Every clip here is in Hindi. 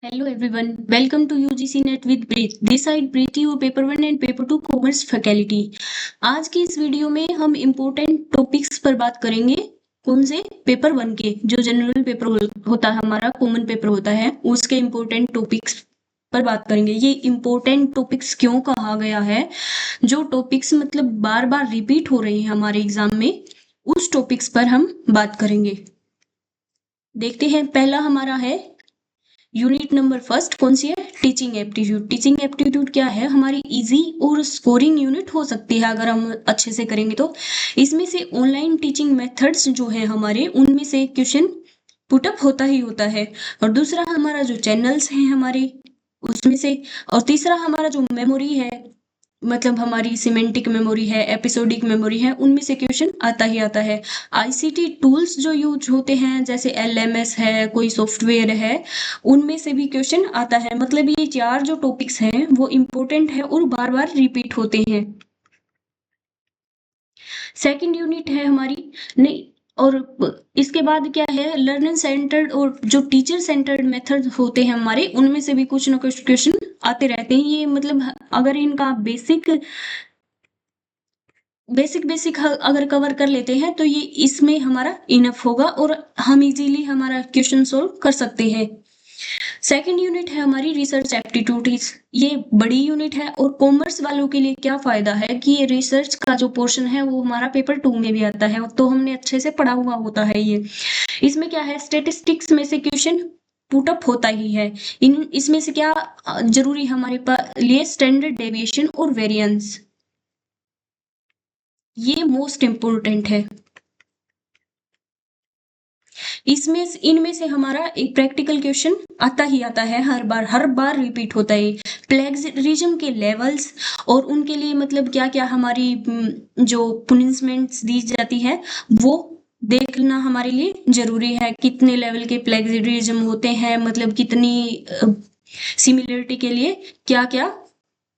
Hello everyone, welcome to UGC Net with Preet. This side Preeti और paper 1 and paper 2 commerce faculty. आज की इस वीडियो में हम इम्पोर्टेंट टॉपिक्स पर बात करेंगे। कौन से? पेपर 1 के, जो जनरल पेपर होता है, हमारा कॉमन पेपर होता है, उसके इम्पोर्टेंट टॉपिक्स पर बात करेंगे। ये इम्पोर्टेंट टॉपिक्स क्यों कहा गया है? जो टॉपिक्स मतलब बार बार रिपीट हो रहे हैं हमारे एग्जाम में, उस टॉपिक्स पर हम बात करेंगे। देखते हैं, पहला हमारा है यूनिट नंबर फर्स्ट। कौन सी है? Teaching aptitude. टीचिंग एप्टीट्यूड क्या है? हमारी इजी और स्कोरिंग यूनिट हो सकती है अगर हम अच्छे से करेंगे तो। इसमें से ऑनलाइन टीचिंग मेथड्स जो है हमारे, उनमें से क्वेश्चन पुटअप होता ही होता है। और दूसरा हमारा जो चैनल्स हैं हमारे, उसमें से। और तीसरा हमारा जो मेमोरी है, मतलब हमारी सिमेंटिक मेमोरी है, एपिसोडिक मेमोरी है, उनमें से क्वेश्चन आता ही आता है। आईसीटी टूल्स जो यूज होते हैं, जैसे एलएमएस है, कोई सॉफ्टवेयर है, उनमें से भी क्वेश्चन आता है। मतलब ये चार जो टॉपिक्स हैं वो इम्पोर्टेंट है और बार बार रिपीट होते हैं। सेकंड यूनिट है हमारी, नहीं, और इसके बाद क्या है, लर्निंग सेंटर्ड और जो टीचर सेंटर्ड मेथड होते हैं हमारे, उनमें से भी कुछ ना कुछ क्वेश्चन आते रहते हैं। ये मतलब अगर इनका बेसिक अगर कवर कर लेते हैं तो ये इसमें हमारा इनफ होगा और हम इजीली हमारा क्वेश्चन सोल्व कर सकते हैं। सेकंड यूनिट है हमारी रिसर्च एप्टीट्यूड्स। ये बड़ी यूनिट है और कॉमर्स वालों के लिए क्या फायदा है कि ये रिसर्च का जो पोर्शन है वो हमारा पेपर 2 में भी आता है, तो हमने अच्छे से पढ़ा हुआ होता है ये। इसमें क्या है, स्टेटिस्टिक्स में से क्वेश्चन पुटअप होता ही है। इसमें से क्या जरूरी हमारे पास लिए, स्टैंडर्ड डेविएशन और वेरिएंस, ये मोस्ट इम्पोर्टेंट है। इनमें से हमारा एक प्रैक्टिकल क्वेश्चन आता ही आता है, हर बार रिपीट होता है। प्लेगरिज्म के लेवल्स और उनके लिए मतलब क्या क्या हमारी जो पुनिशमेंट्स दी जाती है वो देखना हमारे लिए जरूरी है। कितने लेवल के प्लेगरिज्म होते हैं, मतलब कितनी सिमिलरिटी के लिए क्या क्या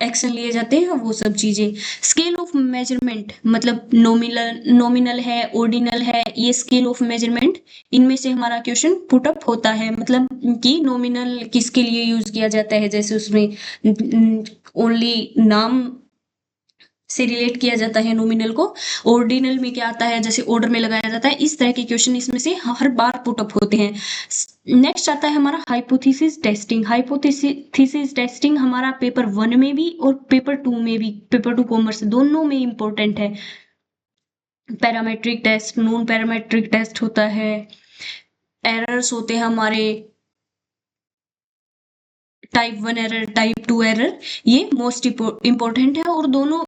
एक्शन लिए जाते हैं, वो सब चीजें। स्केल ऑफ मेजरमेंट, मतलब नॉमिनल है, ऑर्डिनल है, ये स्केल ऑफ मेजरमेंट, इनमें से हमारा क्वेश्चन पुटअप होता है। मतलब कि नॉमिनल किसके लिए यूज किया जाता है, जैसे उसमें ओनली नाम से रिलेट किया जाता है नॉमिनल को। ऑर्डिनल में क्या आता है, जैसे ऑर्डर में लगाया जाता है। इस तरह के क्वेश्चन इसमें से हर बार पुटअप होते हैं। नेक्स्ट आता है हमारा हाइपोथेसिस टेस्टिंग। हाइपोथेसिस टेस्टिंग हमारा पेपर 1 में भी और पेपर 2 में भी, पेपर 2 कॉमर्स दोनों में इंपॉर्टेंट है। Parametric test, non parametric test होता है, एरर्स होते हैं हमारे, टाइप 1 एरर, टाइप 2 एरर, ये मोस्ट इंपॉर्टेंट है। और दोनों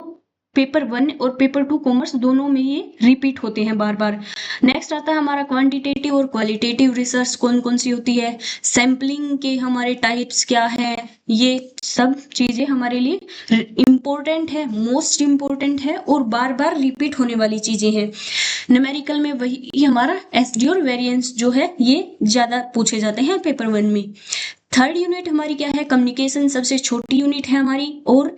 पेपर 1 और पेपर 2 कॉमर्स दोनों में ये रिपीट होते हैं बार बार। नेक्स्ट आता है हमारा क्वांटिटेटिव और क्वालिटेटिव रिसर्च कौन कौन सी होती है, सैम्पलिंग के हमारे टाइप्स क्या है, ये सब चीजें हमारे लिए इम्पोर्टेंट है, मोस्ट इम्पोर्टेंट है और बार बार रिपीट होने वाली चीजें हैं। न्यूमेरिकल में वही हमारा एसडी और वेरिएंस जो है ये ज्यादा पूछे जाते हैं पेपर 1 में। थर्ड यूनिट हमारी क्या है, कम्युनिकेशन, सबसे छोटी यूनिट है हमारी और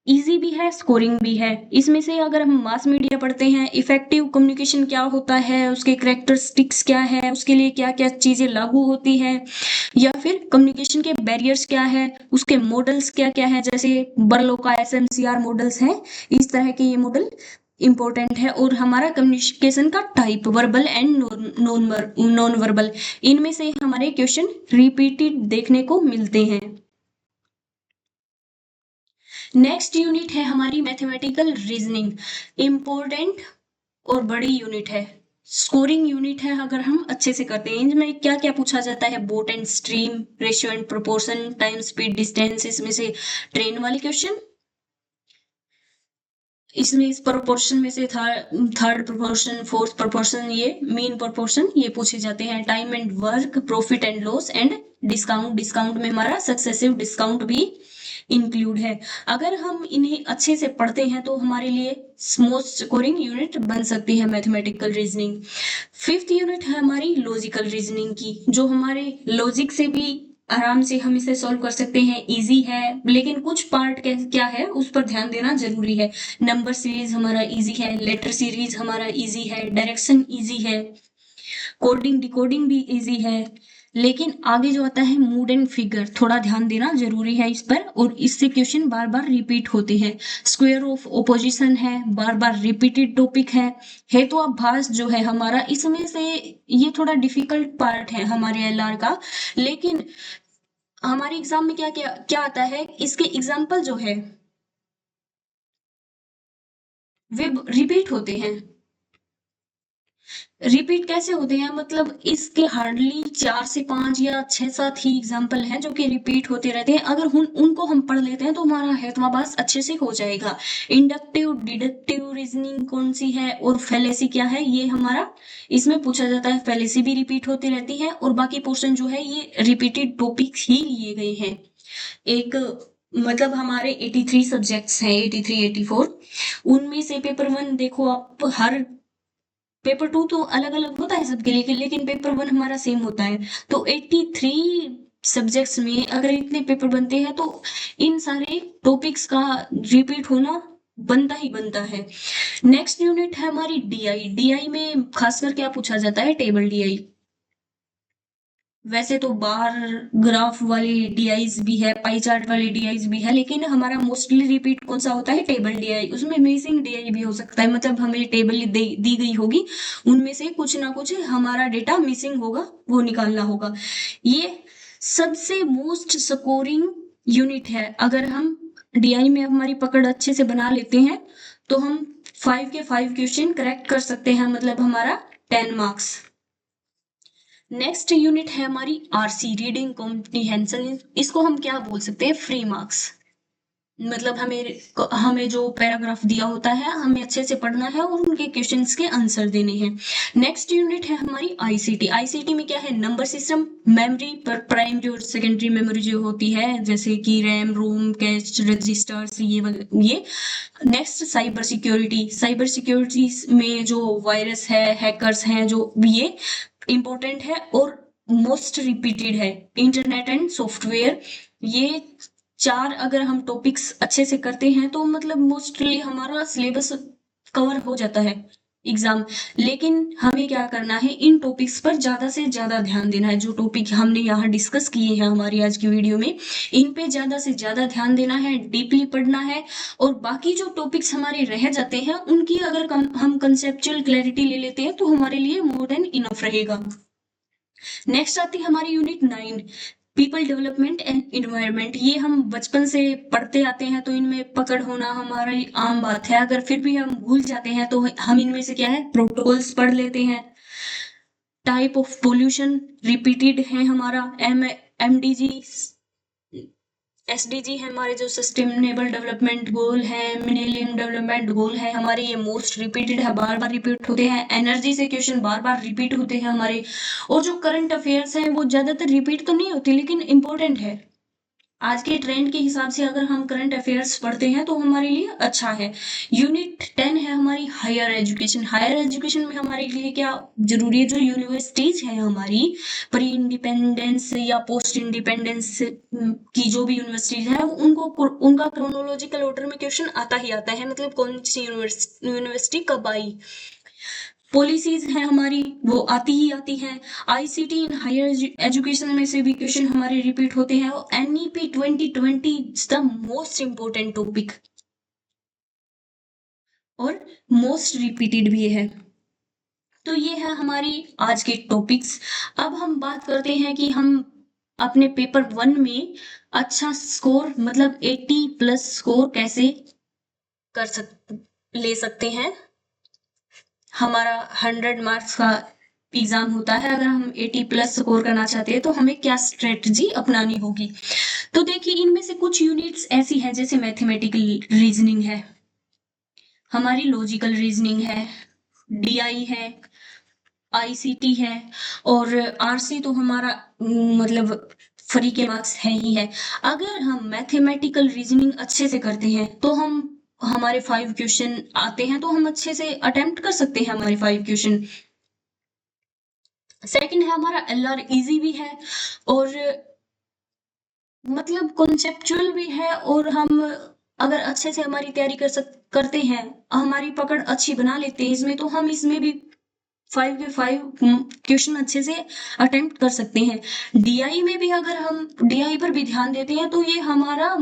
इजी भी है, स्कोरिंग भी है। इसमें से अगर हम मास मीडिया पढ़ते हैं, इफेक्टिव कम्युनिकेशन क्या होता है, उसके कैरेक्टरिस्टिक्स क्या है, उसके लिए क्या क्या चीजें लागू होती है, या फिर कम्युनिकेशन के बैरियर्स क्या है, उसके मॉडल्स क्या क्या है, जैसे बर्लो का एसएमसीआर मॉडल्स हैं, इस तरह के ये मॉडल इंपॉर्टेंट है। और हमारा कम्युनिकेशन का type, verbal and non verbal, इनमें से हमारे क्वेश्चन रिपीटेड देखने को मिलते हैं। नेक्स्ट यूनिट है हमारी मैथमेटिकल रीजनिंग। इम्पोर्टेंट और बड़ी यूनिट है, स्कोरिंग यूनिट है अगर हम अच्छे से करते हैं। इनमें क्या क्या पूछा जाता है, boat and stream, ratio and proportion, time speed distance, इसमें से ट्रेन वाले क्वेश्चन, इसमें इस प्रोपोर्शन में से थर्ड प्रोपोर्शन, फोर्थ प्रोपोर्शन, ये मीन प्रोपोर्शन, ये पूछे जाते हैं। Time and work, profit and loss and discount, discount में हमारा सक्सेसिव डिस्काउंट भी इंक्लूड है। अगर हम इन्हें अच्छे से पढ़ते हैं तो हमारे लिए मोस्ट स्कोरिंग यूनिट बन सकती है मैथमेटिकल रीजनिंग। फिफ्थ यूनिट है हमारी लॉजिकल रीजनिंग की, जो हमारे लॉजिक से भी आराम से हम इसे सॉल्व कर सकते हैं, इजी है, लेकिन कुछ पार्ट क्या है उस पर ध्यान देना जरूरी है। नंबर सीरीज हमारा इजी है, लेटर सीरीज हमारा इजी है, डायरेक्शन इजी है। कोडिंग डिकोडिंग भी इजी है। लेकिन आगे जो आता है मूड एंड फिगर, थोड़ा ध्यान देना जरूरी है इस पर, और इससे क्वेश्चन बार बार रिपीट होते हैं। स्क्वायर ऑफ ओपोजिशन है, बार बार रिपीटेड टॉपिक है। हेतुआभास जो है हमारा, इसमें से ये थोड़ा डिफिकल्ट पार्ट है हमारे एलआर का। लेकिन हमारे एग्जाम में क्या क्या क्या आता है, इसके एग्जाम्पल जो है वे रिपीट होते हैं। रिपीट कैसे होते हैं, मतलब इसके हार्डली 4 से 5 या 6-7 ही एग्जाम्पल हैं जो कि रिपीट होते रहते हैं। अगर उनको हम पढ़ लेते हैं तो हमारा हेतुआभास अच्छे से हो जाएगा। इंडक्टिव डिडक्टिव रीजनिंग कौन सी है और फैलेसी क्या है, ये हमारा इसमें पूछा जाता है। फैलेसी भी रिपीट होती रहती है, और बाकी पोर्शन जो है ये रिपीटेड टॉपिक ही लिए गए हैं। एक मतलब हमारे 83 सब्जेक्ट्स हैं, 83 84, उनमें से पेपर 1 देखो आप, हर पेपर 2 तो अलग अलग होता है सबके लिए, लेकिन पेपर 1 हमारा सेम होता है। तो 83 सब्जेक्ट्स में अगर इतने पेपर बनते हैं तो इन सारे टॉपिक्स का रिपीट होना बनता ही बनता है। नेक्स्ट यूनिट है हमारी डीआई। डीआई में खासकर क्या पूछा जाता है, टेबल डीआई। वैसे तो बाहर ग्राफ वाली डीआईज भी है, पाई चार्ट वाली डीआईज भी है, लेकिन हमारा मोस्टली रिपीट कौन सा होता है, टेबल डीआई। उसमें मिसिंग डीआई भी हो सकता है, मतलब हमें टेबल दी गई होगी, उनमें से कुछ ना कुछ हमारा डेटा मिसिंग होगा, वो निकालना होगा। ये सबसे मोस्ट स्कोरिंग यूनिट है। अगर हम डीआई में हमारी पकड़ अच्छे से बना लेते हैं तो हम 5 के 5 क्वेश्चन करेक्ट कर सकते हैं, मतलब हमारा 10 मार्क्स। नेक्स्ट यूनिट है हमारी आरसी, रीडिंग कॉम्प्रीहेंशन। इसको हम क्या बोल सकते हैं, फ्री मार्क्स। मतलब हमें जो पैराग्राफ दिया होता है हमें अच्छे से पढ़ना है और उनके क्वेश्चंस के आंसर देने हैं। नेक्स्ट यूनिट है हमारी आईसीटी। आईसीटी में क्या है, नंबर सिस्टम, मेमोरी पर प्राइमरी और सेकेंडरी मेमोरी जो होती है, जैसे कि रैम, रोम, कैश, रजिस्टर्स, ये। Next cyber security. Cyber security में जो वायरस है, हैकर्स हैं, जो ये इंपॉर्टेंट है और मोस्ट रिपीटेड है। इंटरनेट एंड सॉफ्टवेयर, ये 4 अगर हम टॉपिक्स अच्छे से करते हैं तो मतलब मोस्टली हमारा सिलेबस कवर हो जाता है एग्जाम। लेकिन हमें क्या करना है, इन टॉपिक्स पर ज्यादा से ज्यादा ध्यान देना है। जो टॉपिक हमने यहाँ डिस्कस किए हैं हमारी आज की वीडियो में, इन पे ज्यादा से ज्यादा ध्यान देना है, डीपली पढ़ना है। और बाकी जो टॉपिक्स हमारे रह जाते हैं उनकी अगर हम कंसेप्चुअल क्लैरिटी ले लेते हैं तो हमारे लिए मोर देन इनफ रहेगा। नेक्स्ट आती है हमारी unit 9, people development and environment. ये हम बचपन से पढ़ते आते हैं तो इनमें पकड़ होना हमारी आम बात है। अगर फिर भी हम भूल जाते हैं तो हम इनमें से क्या है, प्रोटोकॉल्स पढ़ लेते हैं। टाइप ऑफ पोल्यूशन रिपीटेड है हमारा, एमडीजी, एसडीजी है हमारे जो सस्टेनेबल डेवलपमेंट गोल है, मिलेनियम डेवलपमेंट गोल है हमारे, ये मोस्ट रिपीटेड है, बार बार रिपीट होते हैं। एनर्जी से क्वेश्चन बार बार रिपीट होते हैं हमारे। और जो करंट अफेयर्स हैं वो ज्यादातर रिपीट तो नहीं होती लेकिन इंपॉर्टेंट है। आज के ट्रेंड के हिसाब से अगर हम करंट अफेयर्स पढ़ते हैं तो हमारे लिए अच्छा है। यूनिट 10 है हमारी हायर एजुकेशन। हायर एजुकेशन में हमारे लिए क्या जरूरी है, जो यूनिवर्सिटीज है हमारी, प्री इंडिपेंडेंस या पोस्ट इंडिपेंडेंस की जो भी यूनिवर्सिटीज है, उनका क्रोनोलॉजिकल ऑर्डर में क्वेश्चन आता ही आता है, मतलब कौन सी यूनिवर्सिटी कब आई। पॉलिसीज है हमारी, वो आती ही आती हैं। आईसीटी इन हायर एजुकेशन में से भी क्वेश्चन हमारे रिपीट होते हैं। और NEP 2020 is the most important topic और मोस्ट रिपीटेड भी है। तो ये है हमारी आज के टॉपिक्स। अब हम बात करते हैं कि हम अपने पेपर 1 में अच्छा स्कोर, मतलब 80+ स्कोर कैसे ले सकते हैं। हमारा 100 मार्क्स का एग्जाम होता है, अगर हम 80+ स्कोर करना चाहते हैं तो हमें क्या स्ट्रेटजी अपनानी होगी। तो देखिए, इनमें से कुछ यूनिट्स ऐसी है जैसे मैथमेटिकल रीजनिंग है, हमारी लॉजिकल रीजनिंग है, डीआई है, आईसीटी है, और आरसी तो हमारा मतलब फ्री के मार्क्स है ही है। अगर हम मैथमेटिकल रीजनिंग अच्छे से करते हैं तो हमारे 5 क्वेश्चन आते हैं तो हम अच्छे से अटेम्प्ट कर सकते हैं हमारे 5 क्वेश्चन। सेकंड है हमारा एलआर, इजी भी है और मतलब कॉन्सेप्चुअल भी है, और हम अगर अच्छे से हमारी तैयारी करते हैं, हमारी पकड़ अच्छी बना लेते हैं इसमें, तो हम इसमें भी 5 के 5 क्वेश्चन अच्छे से अटेम्प्ट कर सकते हैं। डीआई में भी अगर हम डीआई पर भी ध्यान देते हैं तो ये हमारा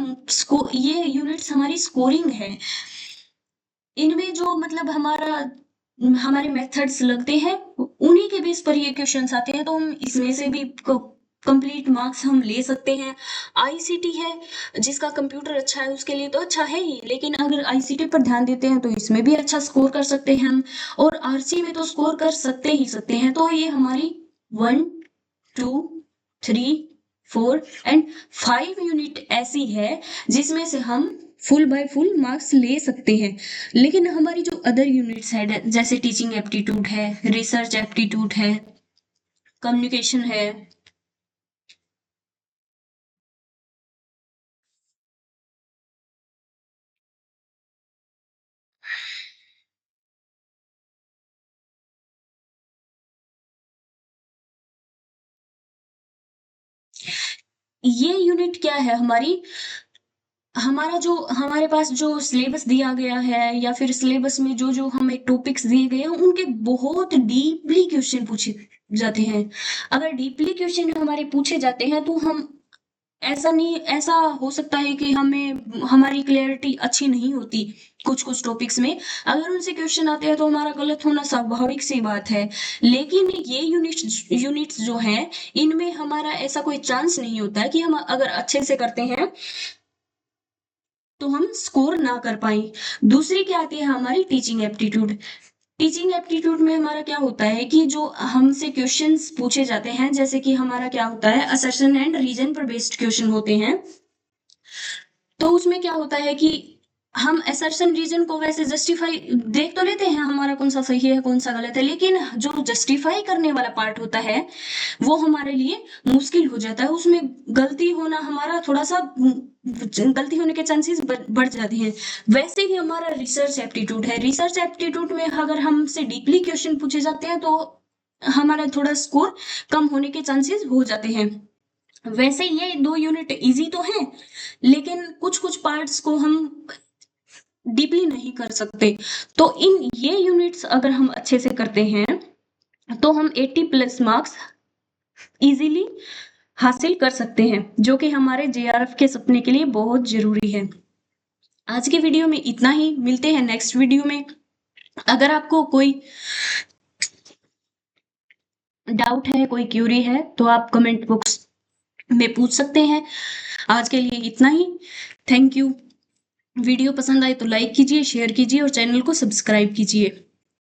ये यूनिट्स हमारी स्कोरिंग है। इनमें जो मतलब हमारे मेथड्स लगते हैं उन्हीं के बेस पर ये क्वेश्चंस आते हैं, तो हम इसमें से भी कंप्लीट मार्क्स हम ले सकते हैं। आईसीटी है, जिसका कंप्यूटर अच्छा है उसके लिए तो अच्छा है ही, लेकिन अगर आईसीटी पर ध्यान देते हैं तो इसमें भी अच्छा स्कोर कर सकते हैं हम, और आरसी में तो स्कोर कर सकते ही सकते हैं। तो ये हमारी 1 2 3 4 एंड 5 यूनिट ऐसी है जिसमें से हम फुल बाय फुल मार्क्स ले सकते हैं। लेकिन हमारी जो अदर यूनिट्स है, जैसे टीचिंग एप्टीट्यूड है, रिसर्च एप्टीट्यूड है, कम्युनिकेशन है, ये यूनिट क्या है हमारे पास जो सिलेबस दिया गया है या फिर सिलेबस में जो हमें टॉपिक्स दिए गए हैं उनके बहुत डीपली क्वेश्चन पूछे जाते हैं। अगर डीपली क्वेश्चन हमारे पूछे जाते हैं तो हम ऐसा हो सकता है कि हमारी क्लैरिटी अच्छी नहीं होती कुछ टॉपिक्स में। अगर उनसे क्वेश्चन आते हैं तो हमारा गलत होना स्वाभाविक सी बात है। लेकिन ये यूनिट्स जो हैं इनमें हमारा ऐसा कोई चांस नहीं होता है कि हम अगर अच्छे से करते हैं तो हम स्कोर ना कर पाए। दूसरी क्या आती है हमारी टीचिंग एप्टीट्यूड। टीचिंग एप्टीट्यूड में हमारा क्या होता है कि जो हमसे क्वेश्चंस पूछे जाते हैं, जैसे कि हमारा क्या होता है असर्शन एंड रीजन पर बेस्ड क्वेश्चन होते हैं। तो उसमें क्या होता है कि हम असर्शन रीजन को वैसे जस्टिफाई देख तो लेते हैं हमारा कौन सा सही है कौन सा गलत है, लेकिन जो जस्टिफाई करने वाला पार्ट होता है वो हमारे लिए मुश्किल हो जाता है। उसमें गलती होना हमारा थोड़ा सा गलती होने के चांसेस बढ़ जाते हैं। वैसे ही हमारा रिसर्च एप्टीट्यूड है। रिसर्च एप्टीट्यूड में अगर हमसे डीपली क्वेश्चन पूछे जाते हैं तो हमारा थोड़ा स्कोर कम होने के चांसेस हो जाते हैं। वैसे ये 2 यूनिट इजी तो हैं, लेकिन कुछ पार्ट्स को हम डीपली नहीं कर सकते। तो इन ये यूनिट्स अगर हम अच्छे से करते हैं तो हम 80 प्लस मार्क्स इजीली हासिल कर सकते हैं, जो कि हमारे जेआरएफ के सपने के लिए बहुत जरूरी है। आज के वीडियो में इतना ही, मिलते हैं नेक्स्ट वीडियो में। अगर आपको कोई डाउट है, कोई क्यूरी है तो आप कमेंट बॉक्स में पूछ सकते हैं। आज के लिए इतना ही, थैंक यू। वीडियो पसंद आए तो लाइक कीजिए, शेयर कीजिए और चैनल को सब्सक्राइब कीजिए।